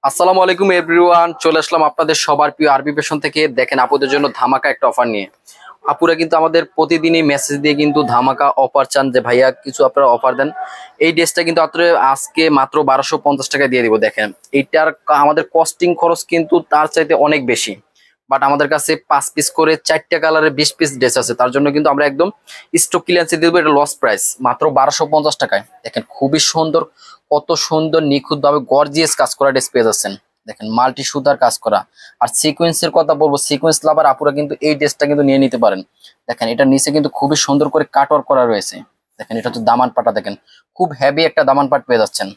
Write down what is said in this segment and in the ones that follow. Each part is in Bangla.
আসসালামু আলাইকুম এভরিওয়ান, চলে আসলাম আপনাদের সবার প্রিয় আরবি ফ্যাশন থেকে। দেখেন আপুদের জন্য ধামাকা একটা অফার নিয়ে। আপুরা কিন্তু আমাদের প্রতিদিনই মেসেজ দিয়ে কিন্তু ধামাকা অফার চান যে ভাইয়া কিছু আপনারা অফার দেন। এই ড্রেসটা কিন্তু আপনাদের আজকে মাত্র 1250 টাকা দিয়ে দিব। দেখেন এইটার আমাদের কস্টিং খরচ কিন্তু তার চাইতে অনেক বেশি, বাট আমাদের কাছে 5 পিস করে 4টা কালারের 20 পিস ড্রেস আছে, তার জন্য কিন্তু আমরা একদম স্টক ক্লিয়ারেন্সে দিয়ে দেবো। এটা লস প্রাইস মাত্র 1250 টাকায়। দেখেন খুবই সুন্দর, কত সুন্দর নিখুঁত ভাবে গর্জিয়াস কাজ করা ড্রেস পেয়ে যাচ্ছেন। দেখেন মাল্টি সুতার কাজ করা। আর সিকোয়েন্সের কথা বলবো, সিকোয়েন্স লাভার আপুরা কিন্তু এই ড্রেসটা কিন্তু নিয়ে নিতে পারেন। দেখেন এটা নিচে কিন্তু খুবই সুন্দর করে কাটওয়ার্ক করা রয়েছে। দেখেন এটা হচ্ছে দামান পাটা, দেখেন খুব হেভি একটা দামান পাট পেয়ে যাচ্ছেন।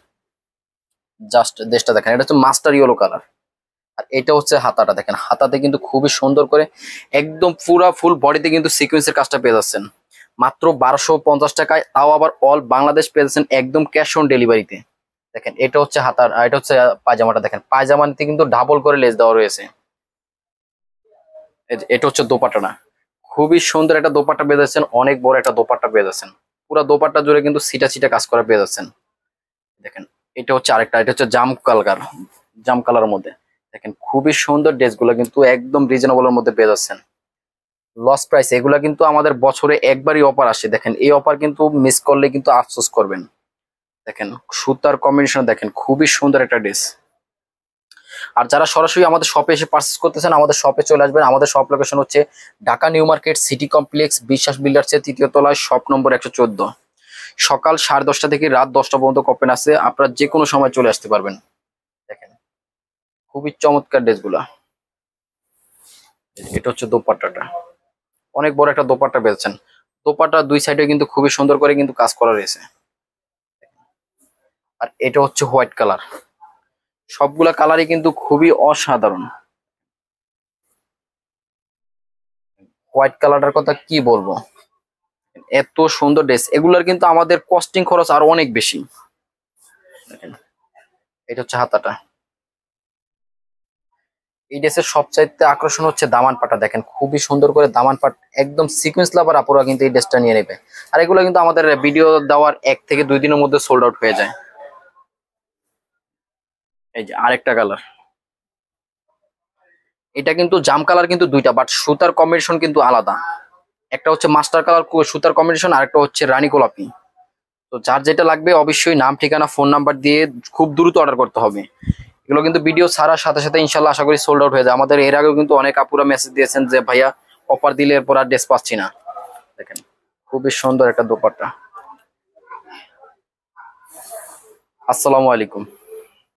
জাস্ট ড্রেসটা দেখেন, এটা হচ্ছে মাস্টার ইয়েলো কালার। আর এটা হচ্ছে হাতাটা, দেখেন হাতাতে কিন্তু খুবই সুন্দর করে একদম পুরা ফুল বডিতে কিন্তু সিকোয়েন্সের কাজটা পেয়ে যাচ্ছেন মাত্র 1250 টাকায়, তাও আবার অল বাংলাদেশ পেয়ে যাচ্ছেন একদম ক্যাশ অন ডেলিভারিতে। দেখেন এটা হচ্ছে হাতার, আর এটা হচ্ছে পায়জামাটা। দেখেন পায়জামাতে কিন্তু ডাবল করে লেস দেওয়া রয়েছে। এটা হচ্ছে দোপাট্টাটা, খুবই সুন্দর একটা দোপাট্টা পেয়ে যাচ্ছেন, অনেক বড় একটা দোপাট্টা পেয়ে যাচ্ছেন। পুরো দোপাট্টা জুড়ে কিন্তু সিটা সিটা কাজ করা পেয়ে যাচ্ছেন। দেখেন এটা হচ্ছে আরেকটা, এটা হচ্ছে জাম কালার মধ্যে। দেখেন খুবই সুন্দর ড্রেসগুলো কিন্তু একদম রিজনেবলের মধ্যে পেয়ে যাচ্ছেন। লস প্রাইস এগুলা কিন্তু আমাদের বছরে একবারই অফার আসে। দেখেন এই অফার কিন্তু মিস করলে কিন্তু আফসোস করবেন। দেখেন সুতার কম্বিনেশন, দেখেন খুবই সুন্দর একটা ড্রেস। আর যারা সরাসরি আমাদের শপে এসে পারচেজ করতেছেন, আমাদের শপে চলে আসবেন। আমাদের শপ লোকেশন হচ্ছে Dhaka new market city complex, বিশ্বাস বিল্ডার্সের 3য় তলায়, শপ নম্বর 114। সকাল 10:30 থেকে রাত 10টা পর্যন্ত ওপেন আছে, আপনারা যে কোনো সময় চলে আসতে পারবেন। দেখেন খুবই চমৎকার ড্রেসগুলা। এটা হচ্ছে দোপাট্টাটা, অনেক বড় একটা দোপাট্টা পেয়েছেন। দোপাট্টা দুই সাইডে কিন্তু খুবই সুন্দর করে কিন্তু কাজ করা রয়েছে। আর এটা হচ্ছে হোয়াইট কালার। সবগুলা কালারই কিন্তু খুবই অসাধারণ। হোয়াইট কালারটার কথা কি বলবো, এত সুন্দর ড্রেস। এগুলার কিন্তু আমাদের কস্টিং খরচ আরো অনেক বেশি। দেখেন এটা হচ্ছে হাতাটা। এই ড্রেসের সবচাইতে আকর্ষণ হচ্ছে দামান পাটা। দেখেন খুবই সুন্দর করে দামান পাট, একদম সিকোয়েন্স লাভার আপুরা কিন্তু এই ড্রেসটা নিয়ে নেবে। আর এগুলো কিন্তু আমাদের ভিডিও দেওয়ার 1 থেকে 2 দিনের মধ্যে সোল্ড আউট হয়ে যায়। এই যে আরেকটা কালার, এটা কিন্তু জাম কালার কিন্তু দুইটা, বাট সুতার কম্বিনেশন কিন্তু আলাদা। একটা হচ্ছে মাস্টার কালার সুতার কম্বিনেশন, আর একটা হচ্ছে রানী গোলাপি। তো যার যেটা লাগবে অবশ্যই নাম, ঠিকানা, ফোন নাম্বার দিয়ে খুব দ্রুত অর্ডার করতে হবে। এগুলো কিন্তু ভিডিও ছাড়ার সাথে সাথে ইনশাল্লাহ আশা করি সোল্ড আউট হয়ে যায়। আমাদের এর আগেও কিন্তু অনেক আপুরা মেসেজ দিয়েছেন যে ভাইয়া অফার দিলে এরপর আর ড্রেস পাচ্ছি না। দেখেন খুবই সুন্দর একটা দোপাট্টা। আসসালামু আলাইকুম।